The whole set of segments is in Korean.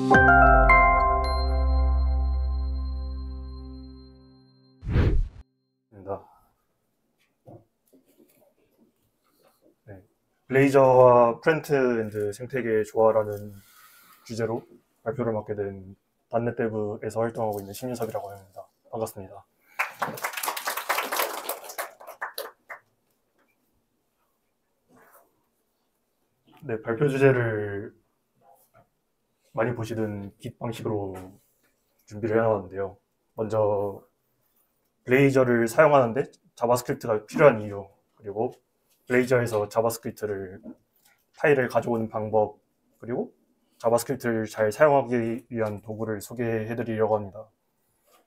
네, 블레이저와 프론트엔드 생태계의 조화라는 주제로 발표를 맡게 된 닷넷데브에서 활동하고 있는 신윤석이라고 합니다. 반갑습니다. 네, 발표 주제를 많이 보시던 깃 방식으로 준비를 해놨는데요. 먼저 블레이저를 사용하는데 자바스크립트가 필요한 이유, 그리고 블레이저에서 자바스크립트를 파일을 가져오는 방법, 그리고 자바스크립트를 잘 사용하기 위한 도구를 소개해드리려고 합니다.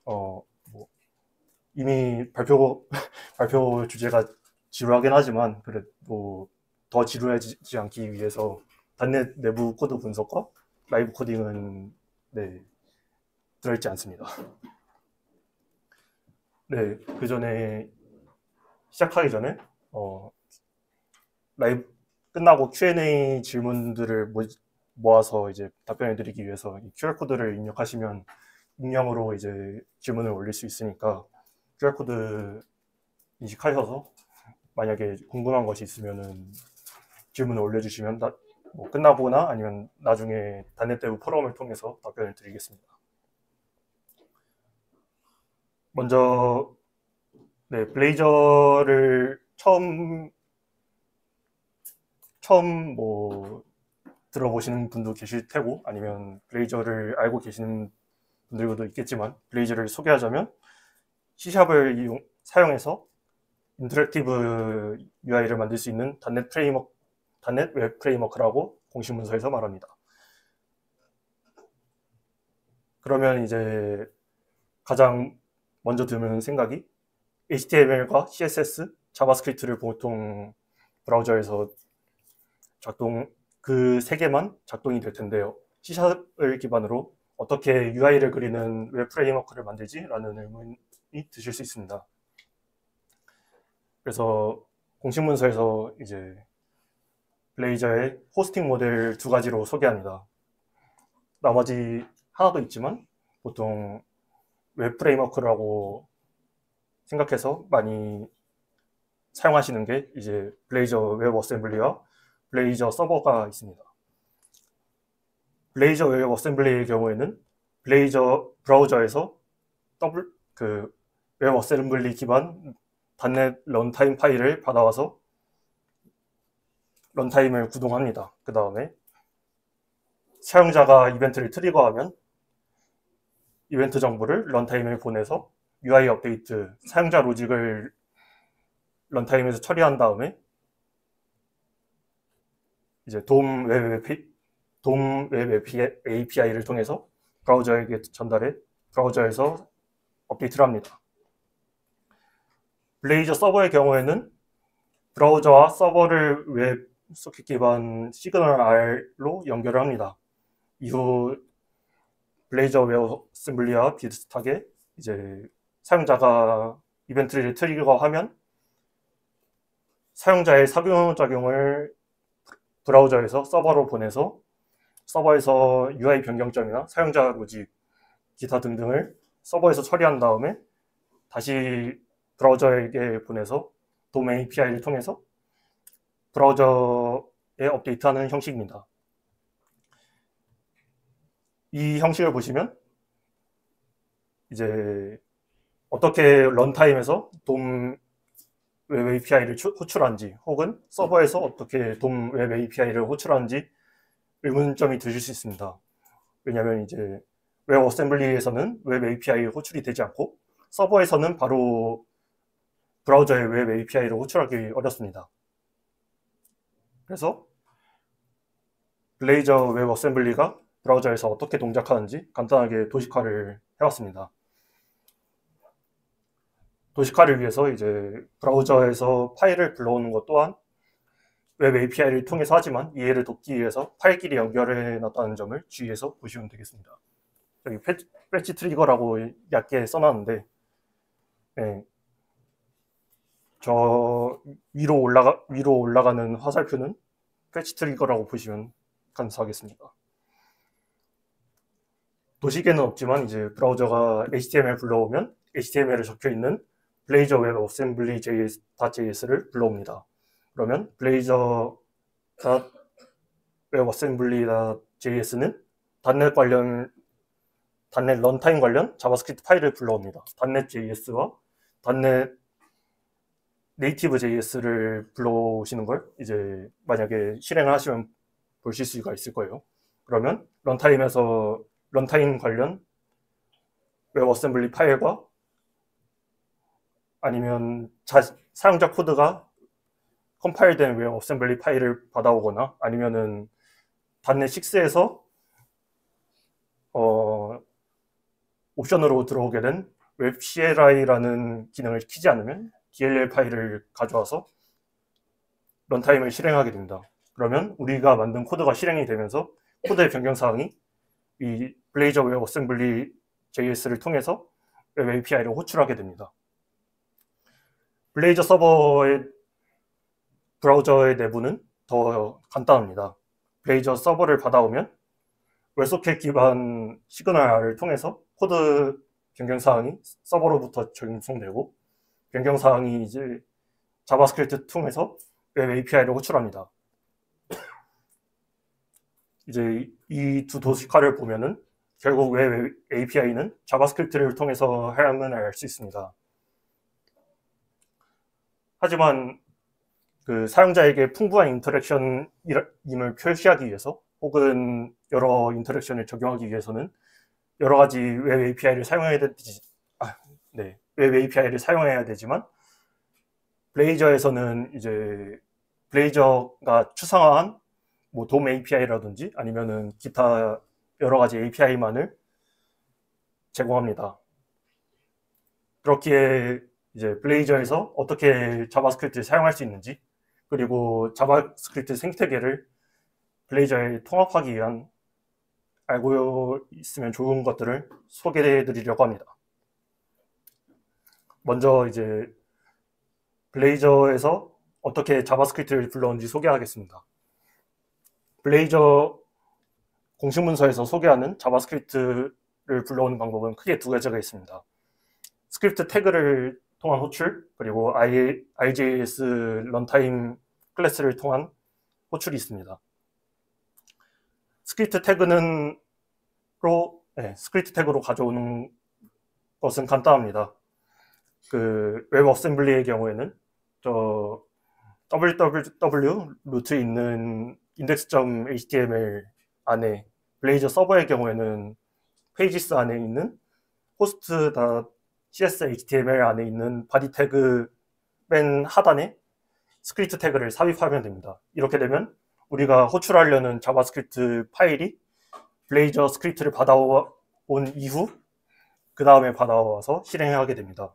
뭐 이미 발표 주제가 지루하긴 하지만 그래도 더 지루하지 않기 위해서 닷넷 내부 코드 분석과 라이브 코딩은 들어있지 않습니다. 네, 그 전에 시작하기 전에 라이브 끝나고 Q&A 질문들을 모아서 이제 답변해 드리기 위해서 이 QR코드를 입력하시면 익명으로 이제 질문을 올릴 수 있으니까 QR코드 인식하셔서 만약에 궁금한 것이 있으면은 질문을 올려주시면 뭐 끝나거나 아니면 나중에 닷넷데브 포럼을 통해서 답변을 드리겠습니다. 먼저 블레이저를 처음 뭐 들어보시는 분도 계실 테고 아니면 블레이저를 알고 계시는 분들도 있겠지만 블레이저를 소개하자면 C샵을 사용해서 인터랙티브 UI를 만들 수 있는 닷넷 웹 프레임워크라고 공식 문서에서 말합니다. 그러면 이제 가장 먼저 드는 생각이 HTML과 CSS, 자바스크립트를 보통 브라우저에서 그 세 개만 작동이 될 텐데요. C샵을 기반으로 어떻게 UI를 그리는 웹 프레임워크를 만들지? 라는 의문이 드실 수 있습니다. 그래서 공식 문서에서 이제 블레이저의 호스팅 모델 두 가지로 소개합니다. 나머지 하나도 있지만 보통 웹 프레임워크라고 생각해서 많이 사용하시는 게 이제 블레이저 웹 어셈블리와 블레이저 서버가 있습니다. 블레이저 웹 어셈블리의 경우에는 블레이저 브라우저에서 웹 어셈블리 기반 닷넷 런타임 파일을 받아와서 런타임을 구동합니다. 그 다음에 사용자가 이벤트를 트리거하면 이벤트 정보를 런타임에 보내서 UI 업데이트, 사용자 로직을 런타임에서 처리한 다음에 이제 돔 웹 API를 통해서 브라우저에게 전달해 브라우저에서 업데이트를 합니다. 블레이저 서버의 경우에는 브라우저와 서버를 웹 소켓 기반 시그널 R로 연결을 합니다. 이후 블레이저 웹 어셈블리와 비슷하게 이제 사용자가 이벤트를 트리거하면 사용자의 상호작용을 브라우저에서 서버로 보내서 서버에서 UI 변경점이나 사용자 로직, 기타 등등을 서버에서 처리한 다음에 다시 브라우저에게 보내서 돔 API를 통해서 브라우저에 업데이트하는 형식입니다. 이 형식을 보시면 이제 어떻게 런타임에서 돔 웹 API를 호출하는지 혹은 서버에서 어떻게 돔 웹 API를 호출하는지 의문점이 드실 수 있습니다. 왜냐하면 이제 웹 어셈블리에서는 웹 API 호출이 되지 않고 서버에서는 바로 브라우저의 웹 API를 호출하기 어렵습니다. 그래서 블레이저 웹 어셈블리가 브라우저에서 어떻게 동작하는지 간단하게 도식화를 해왔습니다. 도식화를 위해서 이제 브라우저에서 파일을 불러오는 것 또한 웹 API를 통해서 하지만 이해를 돕기 위해서 파일끼리 연결해 놨다는 점을 주의해서 보시면 되겠습니다. 여기 패치 트리거라고 얕게 써놨는데 저 위로 올라가는 화살표는 패치 트리거라고 보시면 감사하겠습니다. 도식에는 없지만 이제 브라우저가 HTML 불러오면 HTML에 적혀 있는 블레이저 웹 어셈블리 JS.js를 불러옵니다. 그러면 블레이저 웹 어셈블리.js는 .NET 런타임 관련 자바스크립트 파일을 불러옵니다. .NET JS와 .NET 네이티브 JS를 불러오시는 걸 이제 만약에 실행을 하시면 보실 수가 있을 거예요. 그러면 런타임 관련 웹 어셈블리 파일과 아니면 사용자 코드가 컴파일된 웹 어셈블리 파일을 받아오거나 아니면은 .NET 6에서 옵션으로 들어오게 된 웹 CLI라는 기능을 키지 않으면 DLL 파일을 가져와서 런타임을 실행하게 됩니다. 그러면 우리가 만든 코드가 실행이 되면서 코드의 변경사항이 이 블레이저 웹 어셈블리 JS를 통해서 웹 API를 호출하게 됩니다. 블레이저 서버의 브라우저의 내부는 더 간단합니다. 블레이저 서버를 받아오면 웹소켓 기반 시그널을 통해서 코드 변경사항이 서버로부터 전송되고 변경사항이 이제 자바스크립트 통해서 웹 API를 호출합니다. 이제 이 두 도식화를 보면은 결국 웹 API는 자바스크립트를 통해서 하야만 알 수 있습니다. 하지만 그 사용자에게 풍부한 인터랙션임을 표시하기 위해서 혹은 여러 인터랙션을 적용하기 위해서는 여러 가지 웹 API를 사용해야 되지만 블레이저에서는 이제 블레이저가 추상화한 뭐 돔 API라든지 아니면은 기타 여러 가지 API만을 제공합니다. 그렇기에 이제 블레이저에서 어떻게 자바스크립트를 사용할 수 있는지 그리고 자바스크립트 생태계를 블레이저에 통합하기 위한 알고 있으면 좋은 것들을 소개해 드리려고 합니다. 먼저 이제 블레이저에서 어떻게 자바스크립트를 불러오는지 소개하겠습니다. 블레이저 공식 문서에서 소개하는 자바스크립트를 불러오는 방법은 크게 두 가지가 있습니다. 스크립트 태그를 통한 호출, 그리고 IJS 런타임 클래스를 통한 호출이 있습니다. 스크립트 태그로 가져오는 것은 간단합니다. 그 웹 어셈블리의 경우에는 저 www 루트에 있는 index.html 안에, 블레이저 서버의 경우에는 페이지스 안에 있는 host.cs.html 안에 있는 바디 태그 맨 하단에 스크립트 태그를 삽입하면 됩니다. 이렇게 되면 우리가 호출하려는 자바스크립트 파일이 블레이저 스크립트를 받아온 이후 그 다음에 받아와서 실행하게 됩니다.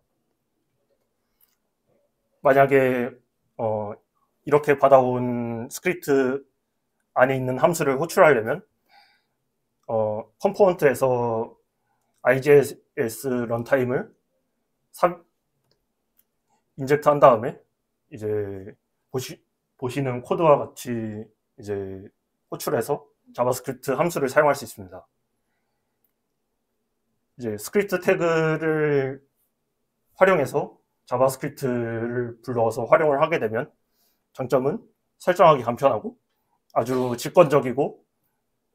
만약에 이렇게 받아온 스크립트 안에 있는 함수를 호출하려면 컴포넌트에서 IJS 런타임을 인젝트 한 다음에 이제 보시는 코드와 같이 이제 호출해서 자바스크립트 함수를 사용할 수 있습니다. 이제 스크립트 태그를 활용해서 자바스크립트를 불러서 활용을 하게 되면 장점은 설정하기 간편하고 아주 직관적이고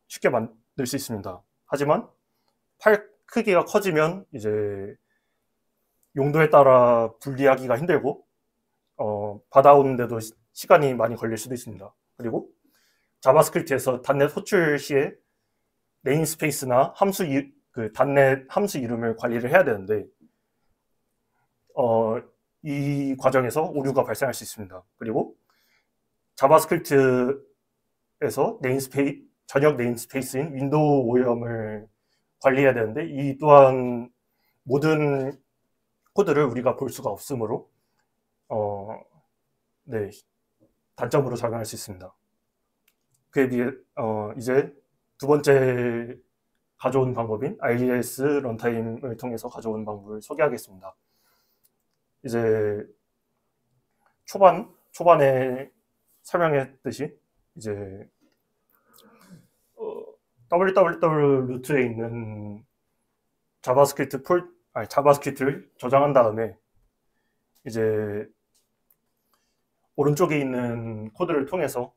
쉽게 만들 수 있습니다. 하지만 파일 크기가 커지면 이제 용도에 따라 분리하기가 힘들고 받아오는데도 시간이 많이 걸릴 수도 있습니다. 그리고 자바스크립트에서 .NET 호출 시에 네임스페이스나 .NET 함수 이름을 관리를 해야 되는데 이 과정에서 오류가 발생할 수 있습니다. 그리고 자바스크립트에서 전역 네임스페이스인 윈도우 오염을 관리해야 되는데 이 또한 모든 코드를 우리가 볼 수가 없으므로 단점으로 작용할 수 있습니다. 그에 비해 이제 두 번째 가져온 방법인 IJS 런타임을 통해서 가져온 방법을 소개하겠습니다. 이제 초반에 설명했듯이 이제 www 루트에 있는 자바스크립트를 저장한 다음에 이제 오른쪽에 있는 코드를 통해서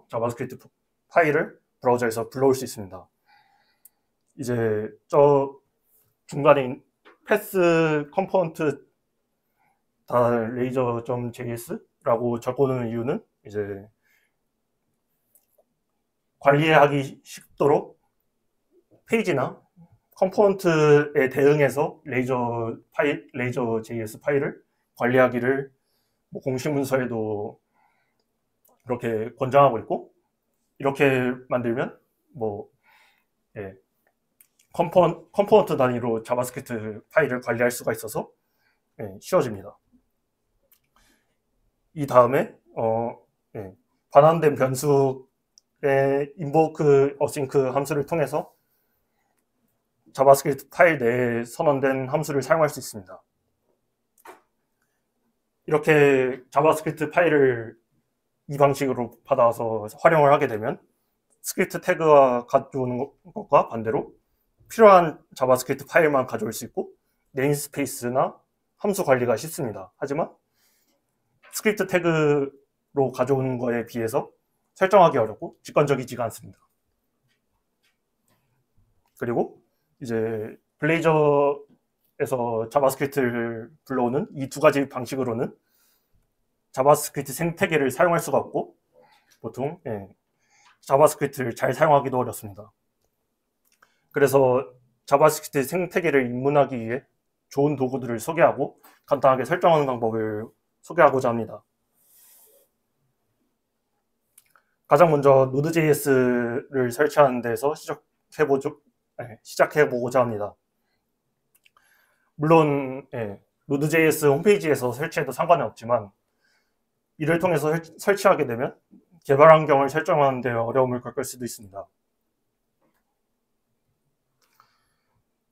자바스크립트 파일을 브라우저에서 불러올 수 있습니다. 이제 저 중간에 패스 컴포넌트 레이저.js라고 적어놓은 이유는 이제 관리하기 쉽도록 페이지나 컴포넌트에 대응해서 레이저.js 파일을 관리하기를 공식 문서에도 그렇게 권장하고 있고, 이렇게 만들면 컴포넌트 단위로 자바스크립트 파일을 관리할 수가 있어서 쉬워집니다. 이 다음에 반환된 변수의 invoke async 함수를 통해서 자바스크립트 파일 내에 선언된 함수를 사용할 수 있습니다. 이렇게 자바스크립트 파일을 이 방식으로 받아서 활용을 하게 되면 스크립트 태그와 가져오는 것과 반대로 필요한 자바스크립트 파일만 가져올 수 있고 네임스페이스나 함수 관리가 쉽습니다. 하지만 스크립트 태그로 가져오는 거에 비해서 설정하기 어렵고 직관적이지가 않습니다. 그리고 이제 블레이저에서 자바스크립트를 불러오는 이 두 가지 방식으로는 자바스크립트 생태계를 사용할 수가 없고 보통 자바스크립트를 잘 사용하기도 어렵습니다. 그래서 자바스크립트 생태계를 입문하기 위해 좋은 도구들을 소개하고 간단하게 설정하는 방법을 소개하고자 합니다. 가장 먼저 노드.js를 설치하는 데서 시작해보고자 합니다. 물론 노드.js 홈페이지에서 설치해도 상관은 없지만 이를 통해서 설치하게 되면 개발 환경을 설정하는 데 어려움을 겪을 수도 있습니다.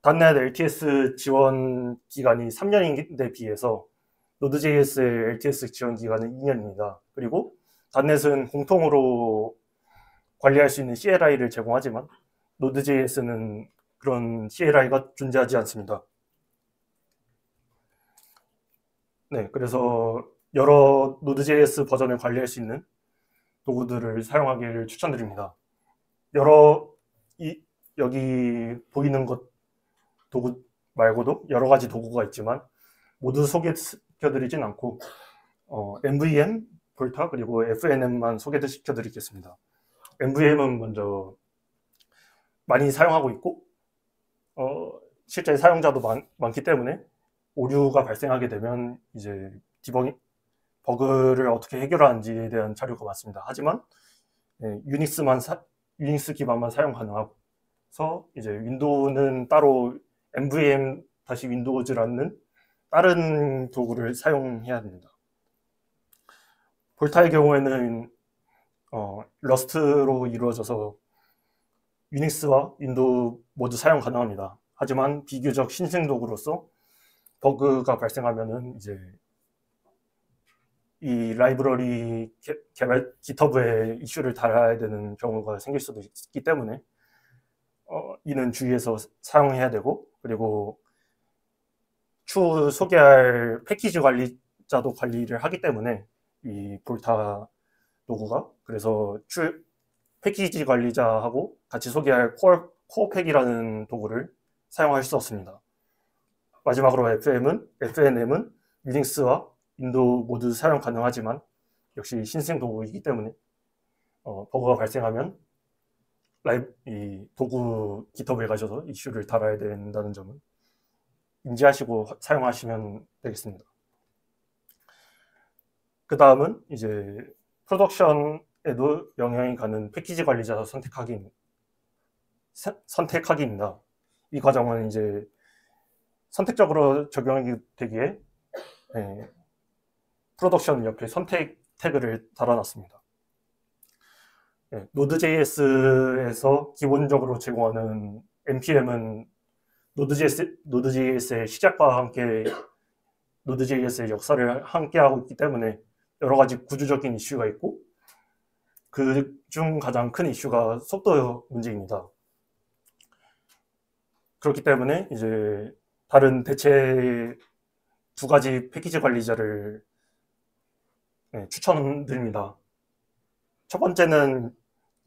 .NET LTS 지원 기간이 3년인데 비해서 노드.js의 LTS 지원 기간은 2년입니다. 그리고 .NET은 공통으로 관리할 수 있는 CLI를 제공하지만 노드.js는 그런 CLI가 존재하지 않습니다. 그래서 여러 노드.js 버전을 관리할 수 있는 도구들을 사용하기를 추천드립니다. 여기 보이는 것 도구 말고도 여러 가지 도구가 있지만 모두 소개시켜드리진 않고 MVM, 볼타 그리고 FNM만 소개시켜드리겠습니다. MVM은 먼저 많이 사용하고 있고 실제 사용자도 많기 때문에 오류가 발생하게 되면 이제 버그를 어떻게 해결하는지에 대한 자료가 많습니다. 하지만 유닉스 기반만 사용 가능해서 이제 윈도우는 따로 MVM-윈도우즈라는 다른 도구를 사용해야 됩니다. 볼타의 경우에는 러스트로 이루어져서 유닉스와 윈도우 모두 사용 가능합니다. 하지만 비교적 신생 도구로서 버그가 발생하면은 이제 이 라이브러리 개발 GitHub에 이슈를 달아야 되는 경우가 생길 수도 있기 때문에 이는 주의해서 사용해야 되고, 그리고 추후 소개할 패키지 관리자도 관리를 하기 때문에 이 볼타 도구가, 그래서 패키지 관리자하고 같이 소개할 코어팩이라는 도구를 사용할 수 없습니다. 마지막으로 FNM은 유닉스와 윈도우 모두 사용 가능하지만 역시 신생 도구이기 때문에 버그가 발생하면 이 도구 GitHub에 가셔서 이슈를 달아야 된다는 점은 인지하시고 사용하시면 되겠습니다. 그 다음은 이제 프로덕션에도 영향이 가는 패키지 관리자 선택하기입니다. 이 과정은 이제 선택적으로 적용이 되기에 프로덕션 옆에 선택 태그를 달아놨습니다. 노드.js에서 기본적으로 제공하는 npm은 노드.js의 시작과 함께 노드.js의 역사를 함께하고 있기 때문에 여러 가지 구조적인 이슈가 있고, 그중 가장 큰 이슈가 속도 문제입니다. 그렇기 때문에 이제 다른 대체 두 가지 패키지 관리자를 추천드립니다. 첫 번째는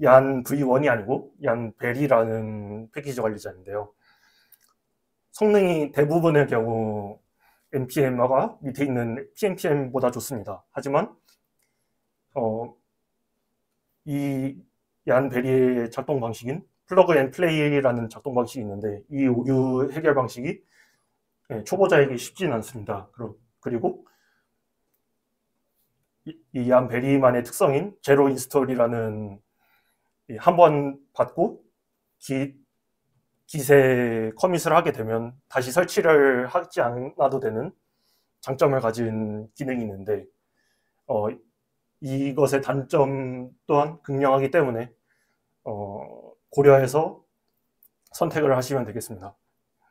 얀 V1이 아니고 얀 벨이라는 패키지 관리자인데요. 성능이 대부분의 경우 npm가 밑에 있는 pnpm보다 좋습니다. 하지만 이 얀 벨의 작동 방식인 플러그 앤 플레이라는 작동 방식이 있는데 이 오류 해결 방식이 초보자에게 쉽지는 않습니다. 그리고 이 얀 벨이만의 특성인 제로 인스톨이라는 한번 받고 기세 커밋을 하게 되면 다시 설치를 하지 않아도 되는 장점을 가진 기능이 있는데 이것의 단점 또한 극명하기 때문에 고려해서 선택을 하시면 되겠습니다.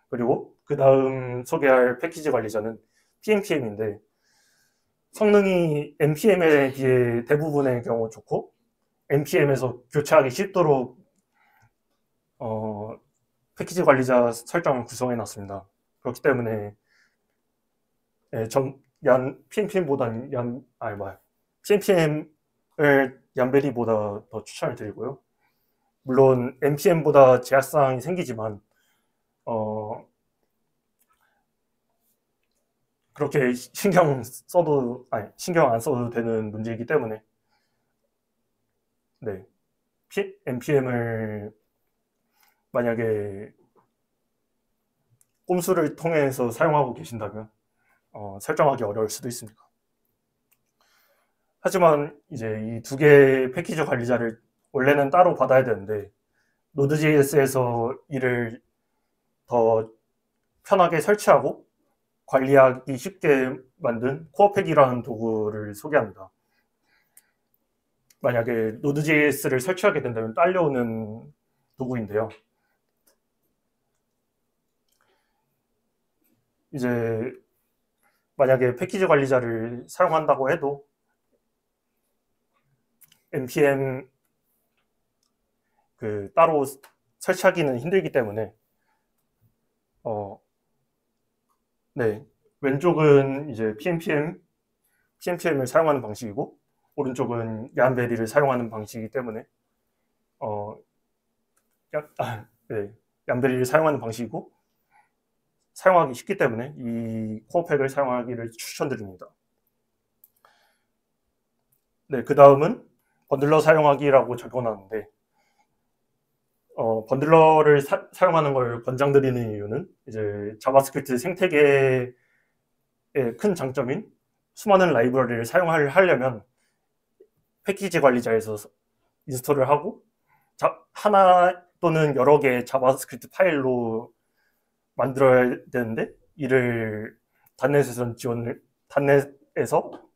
그리고 그 다음 소개할 패키지 관리자는 pnpm인데 성능이 npm에 비해 대부분의 경우 좋고 npm에서 교체하기 쉽도록 패키지 관리자 설정을 구성해 놨습니다. 그렇기 때문에 pnpm보다는 pnpm을 얀베리보다 더 추천을 드리고요. 물론 npm보다 제약사항이 생기지만 그렇게 신경 안 써도 되는 문제이기 때문에 npm을 만약에 꼼수를 통해서 사용하고 계신다면 설정하기 어려울 수도 있습니다. 하지만 이제 이 두 개의 패키지 관리자를 원래는 따로 받아야 되는데 노드.js에서 이를 더 편하게 설치하고 관리하기 쉽게 만든 코어팩이라는 도구를 소개합니다. 만약에 노드.js를 설치하게 된다면 딸려오는 도구인데요. 이제 만약에 패키지 관리자를 사용한다고 해도 npm 따로 설치하기는 힘들기 때문에 왼쪽은 이제 pnpm을 사용하는 방식이고 오른쪽은 얀베리를 사용하는 방식이기 때문에 얀베리를 사용하는 방식이고 사용하기 쉽기 때문에 이 코어팩을 사용하기를 추천드립니다. 그 다음은 번들러 사용하기라고 적어놨는데 번들러를 사용하는 걸 권장드리는 이유는 이제 자바스크립트 생태계의 큰 장점인 수많은 라이브러리를 사용하려면 패키지 관리자에서 인스톨을 하고 하나 또는 여러 개의 자바스크립트 파일로 만들어야 되는데 이를 단넷에서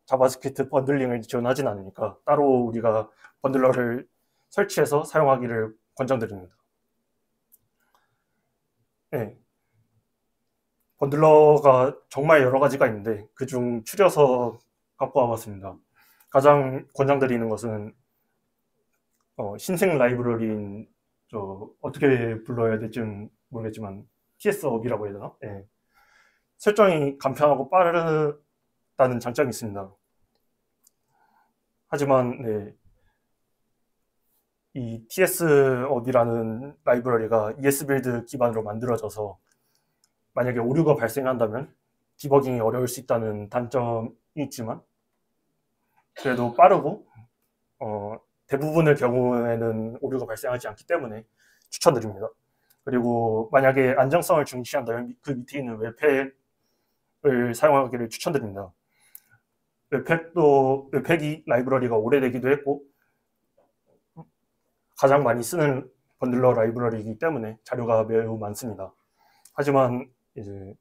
자바스크립트 번들링을 지원하진 않으니까 따로 우리가 번들러를 설치해서 사용하기를 권장드립니다. 번들러가 정말 여러 가지가 있는데 그중 추려서 갖고 와봤습니다. 가장 권장드리는 것은 신생 라이브러리인 어떻게 불러야 될지는 모르겠지만 TS업이라고 해야 되나? 설정이 간편하고 빠르다는 장점이 있습니다. 하지만 이 TS업이라는 라이브러리가 ES빌드 기반으로 만들어져서 만약에 오류가 발생한다면 디버깅이 어려울 수 있다는 단점이 있지만 그래도 빠르고 대부분의 경우에는 오류가 발생하지 않기 때문에 추천드립니다. 그리고 만약에 안정성을 중시한다면 그 밑에 있는 웹팩을 사용하기를 추천드립니다. 웹팩이 라이브러리가 오래되기도 했고 가장 많이 쓰는 번들러 라이브러리이기 때문에 자료가 매우 많습니다. 하지만 이제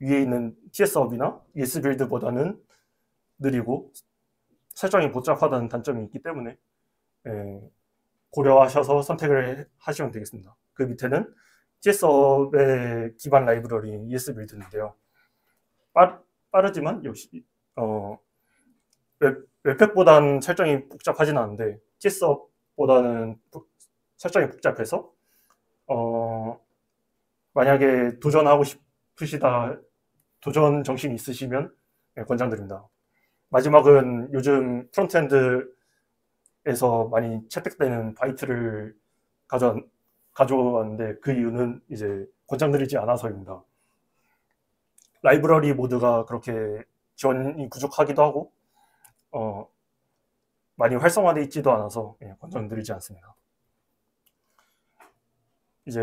위에 있는 TS업이나 ES빌드보다는 느리고 설정이 복잡하다는 단점이 있기 때문에 고려하셔서 선택을 하시면 되겠습니다. 그 밑에는 TS업의 기반 라이브러리인 ES빌드인데요. 빠르지만 역시 웹팩보다는 설정이 복잡하진 않은데 TS업보다는 설정이 복잡해서 만약에 도전하고 싶으시다, 도전 정신이 있으시면 권장드립니다. 마지막은 요즘 프론트엔드에서 많이 채택되는 바이트를 가져왔는데 그 이유는 이제 권장드리지 않아서입니다. 라이브러리 모드가 그렇게 지원이 부족하기도 하고 많이 활성화되어 있지도 않아서 권장드리지 않습니다. 이제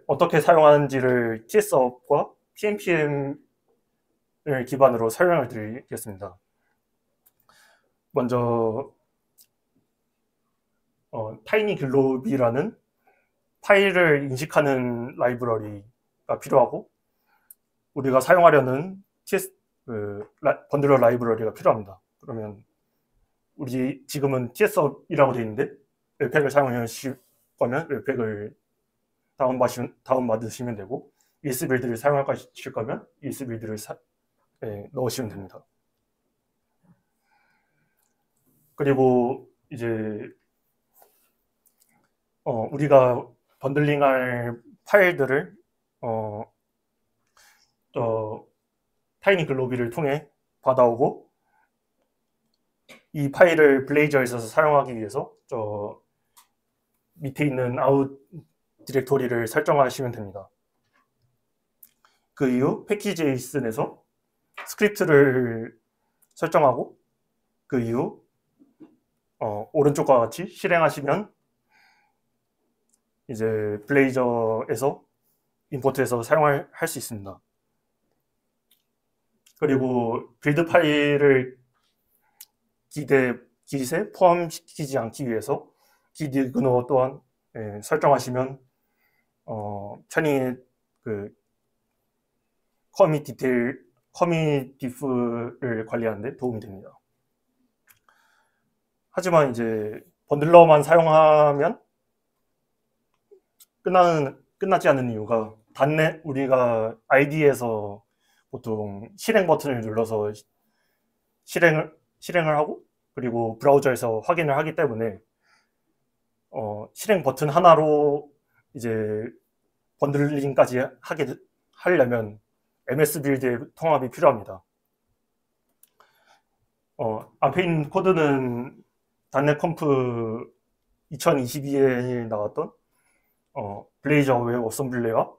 어떻게 사용하는지를 TS업과 PNPM을 기반으로 설명을 드리겠습니다. 먼저 타이니글로비라는 파일을 인식하는 라이브러리가 필요하고 우리가 사용하려는 번들러 라이브러리가 필요합니다. 그러면 우리 지금은 TS업이라고 되어 있는데 웹팩을 사용하실 거면 웹팩을 다운받으시면 되고 ES빌드를 사용하실 거면 ES빌드를 넣으시면 됩니다. 그리고 이제 우리가 번들링할 파일들을 타이니글로비를 통해 받아오고 이 파일을 블레이저에서 사용하기 위해서 밑에 있는 아웃 디렉토리를 설정하시면 됩니다. 그 이후 패키지.json에서 스크립트를 설정하고 그 이후 오른쪽과 같이 실행하시면 이제 블레이저에서 임포트해서 사용할 수 있습니다. 그리고 빌드 파일을 기릿에 포함시키지 않기 위해서 기디그너 또한 설정하시면 편히 그 커밋 디프를 관리하는 데 도움이 됩니다. 하지만 이제 번들러만 사용하면 끝나지 않는 이유가 우리가 ID에서 보통 실행 버튼을 눌러서 실행을 하고 그리고 브라우저에서 확인을 하기 때문에 실행 버튼 하나로 이제 번들링까지 하려면 MS 빌드의 통합이 필요합니다. 앞에 있는 코드는 .NET 컴프 2022에 나왔던 블레이저 웹 어셈블리와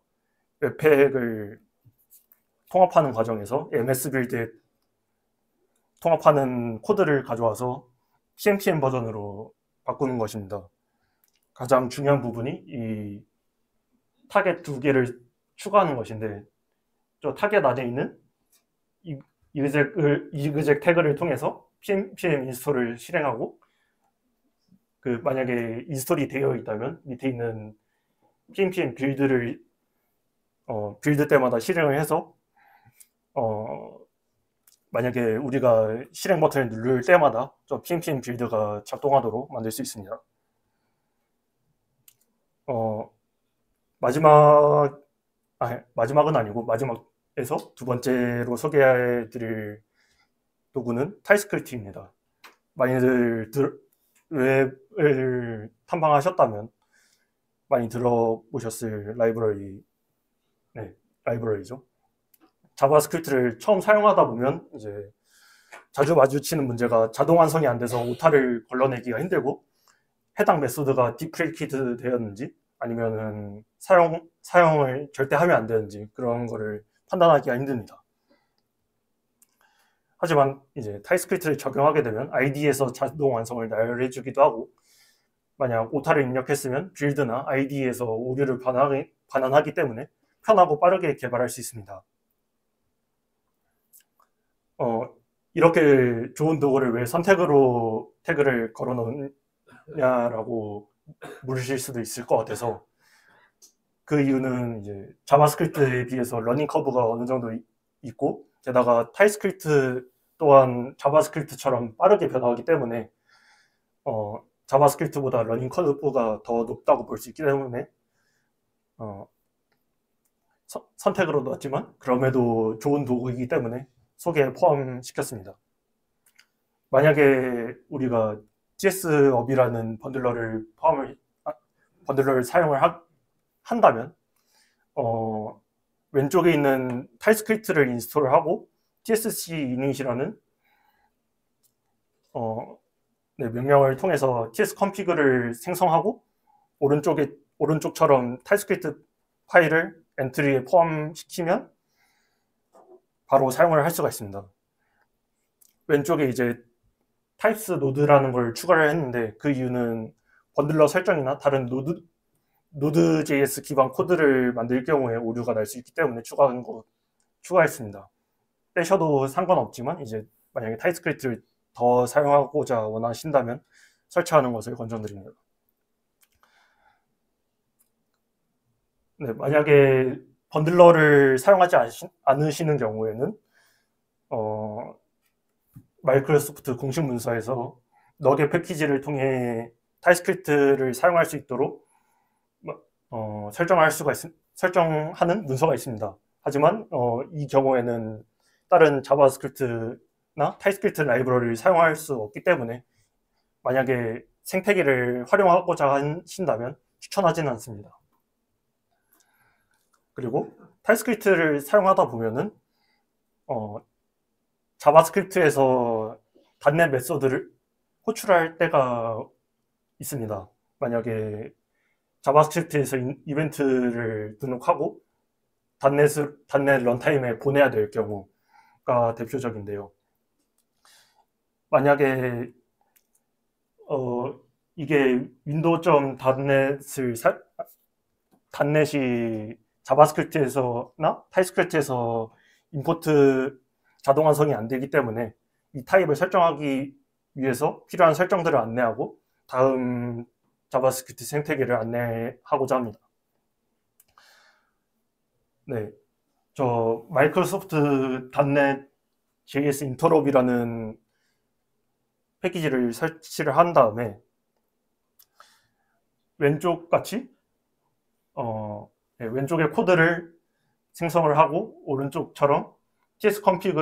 웹팩을 통합하는 과정에서 MS 빌드에 통합하는 코드를 가져와서 PNPM 버전으로 바꾸는 것입니다. 가장 중요한 부분이 이 타겟 2개를 추가하는 것인데 저 타겟 안에 있는 이그젝 태그를 통해서 PNPM 인스톨을 실행하고 만약에 인스톨이 되어 있다면 밑에 있는 PNPM 빌드를 빌드 때마다 실행을 해서 만약에 우리가 실행 버튼을 누를 때마다 저 PNPM 빌드가 작동하도록 만들 수 있습니다. 마지막은 아니고 마지막에서 두 번째로 소개해 드릴 도구는 타입스크립트입니다. 많이들 웹을 탐방하셨다면 많이 들어보셨을 라이브러리죠. 자바스크립트를 처음 사용하다 보면 이제 자주 마주치는 문제가 자동 완성이 안 돼서 오타를 걸러내기가 힘들고 해당 메소드가 디프리케이트 되었는지 아니면은 사용을 절대 하면 안 되는지 그런 거를 판단하기가 힘듭니다. 하지만 이제 타입스크립트를 적용하게 되면 ID에서 자동 완성을 나열해 주기도 하고 만약 오타를 입력했으면 빌드나 ID에서 오류를 반환하기 때문에 편하고 빠르게 개발할 수 있습니다. 이렇게 좋은 도구를 왜 선택으로 태그를 걸어 놓느냐라고 물으실 수도 있을 것 같아서 그 이유는 이제 자바스크립트에 비해서 러닝 커브가 어느 정도 있고 게다가 타입스크립트 또한 자바스크립트처럼 빠르게 변화하기 때문에 자바스크립트보다 러닝 커브가 더 높다고 볼 수 있기 때문에 선택으로 넣었지만 그럼에도 좋은 도구이기 때문에 소개에 포함시켰습니다. 만약에 우리가 TS업이라는 번들러를 사용을 한다면 왼쪽에 있는 타입스크립트를 인스톨하고 tsc init이라는 명령을 통해서 tsconfig를 생성하고 오른쪽처럼 타입스크립트 파일을 엔트리에 포함시키면 바로 사용을 할 수가 있습니다. 왼쪽에 이제 타입스 노드라는 걸 추가를 했는데 그 이유는 번들러 설정이나 다른 노드.js 기반 코드를 만들 경우에 오류가 날 수 있기 때문에 추가했습니다. 빼셔도 상관없지만 이제 만약에 타입스크립트를 더 사용하고자 원하신다면 설치하는 것을 권장드립니다. 네, 만약에 번들러를 사용하지 않으시는 경우에는 마이크로소프트 공식 문서에서 너겟 패키지를 통해 타입스크립트를 사용할 수 있도록 설정하는 문서가 있습니다. 하지만 이 경우에는 다른 자바스크립트나 타입스크립트 라이브러리를 사용할 수 없기 때문에 만약에 생태계를 활용하고자 하신다면 추천하지는 않습니다. 그리고 타입스크립트를 사용하다 보면은 자바스크립트에서 .NET 메소드를 호출할 때가 있습니다. 만약에 자바스크립트에서 이벤트를 등록하고 .NET 런타임에 보내야 될 경우가 대표적인데요. 만약에 이게 윈도우.NET이 자바스크립트에서나 타입스크립트에서 임포트 자동 완성이 안 되기 때문에 이 타입을 설정하기 위해서 필요한 설정들을 안내하고 다음 자바스크립트 생태계를 안내하고자 합니다. 네, 저 마이크로소프트 .NET JS 인터롭이라는 패키지를 설치를 한 다음에 왼쪽에 코드를 생성을 하고 오른쪽처럼 tsconfig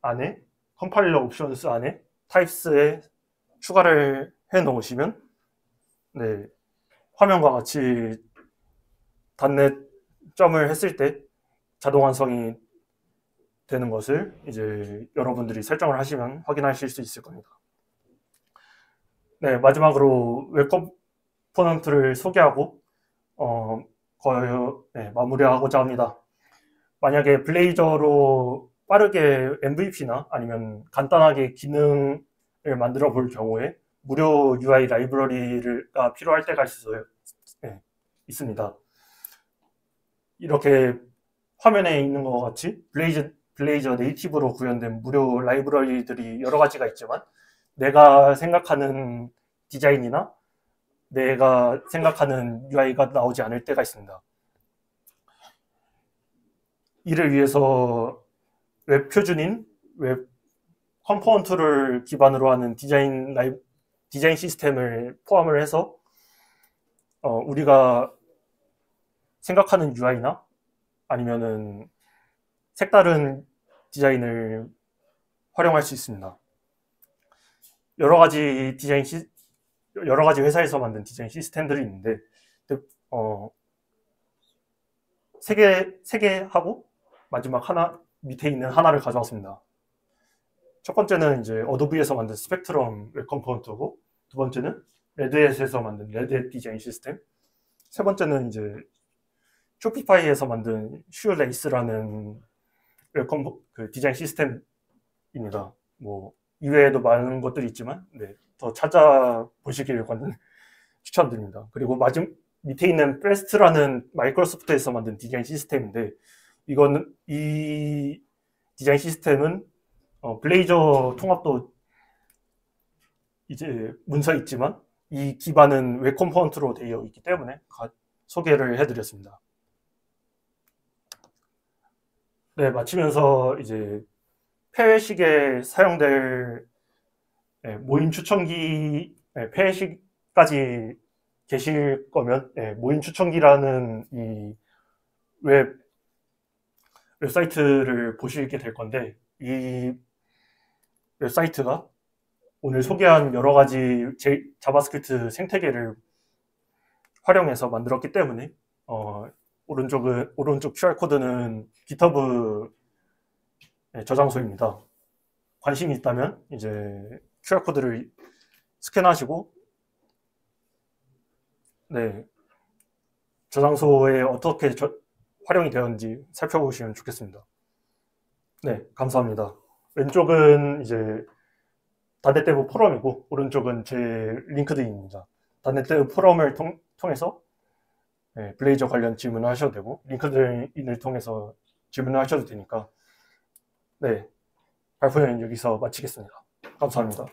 안에 컴파일러 옵션스 안에 타입스에 추가를 해 놓으시면 네, 화면과 같이 .NET 점을 했을 때 자동 완성이 되는 것을 이제 여러분들이 설정을 하시면 확인하실 수 있을 겁니다. 네, 마지막으로 웹 컴포넌트를 소개하고 마무리하고자 합니다. 만약에 블레이저로 빠르게 MVP나 아니면 간단하게 기능을 만들어 볼 경우에 무료 UI 라이브러리가 필요할 때가 있습니다. 이렇게 화면에 있는 것 같이 블레이저 네이티브로 구현된 무료 라이브러리들이 여러 가지가 있지만 내가 생각하는 디자인이나 내가 생각하는 UI가 나오지 않을 때가 있습니다. 이를 위해서 웹 표준인 웹 컴포넌트를 기반으로 하는 디자인 시스템을 포함을 해서 우리가 생각하는 UI나 아니면은 색다른 디자인을 활용할 수 있습니다. 여러 가지 회사에서 만든 디자인 시스템들이 있는데 세 개 하고 마지막 밑에 있는 하나를 가져왔습니다. 첫 번째는 이제 어도비에서 만든 스펙트럼 웹 컴포넌트고, 두 번째는 레드햇에서 만든 레드햇 디자인 시스템, 세 번째는 이제 쇼피파이에서 만든 슈레이스라는 디자인 시스템입니다. 뭐 이외에도 많은 것들이 있지만 더 찾아보시길 추천드립니다. 그리고 밑에 있는 프레스트라는 마이크로소프트에서 만든 디자인 시스템인데 이 디자인 시스템은 블레이저 통합도 이제 문서 있지만 이 기반은 웹 컴포넌트로 되어 있기 때문에 소개를 해드렸습니다. 네, 마치면서 이제 폐회식에 사용될 모임 추천기 폐회식까지 계실 거면 모임 추천기라는 이 웹사이트를 보시게 될 건데 이 웹사이트가 오늘 소개한 여러 가지 자바스크립트 생태계를 활용해서 만들었기 때문에 오른쪽 QR코드는 GitHub 저장소입니다. 관심이 있다면 이제 QR코드를 스캔하시고 저장소에 어떻게 활용이 되었는지 살펴보시면 좋겠습니다. 네, 감사합니다. 왼쪽은 이제 단넷데브 포럼이고 오른쪽은 제 링크드인입니다. 단넷데브 포럼을 통해서 블레이저 관련 질문을 하셔도 되고 링크드인을 통해서 질문을 하셔도 되니까 발표는 여기서 마치겠습니다. 감사합니다.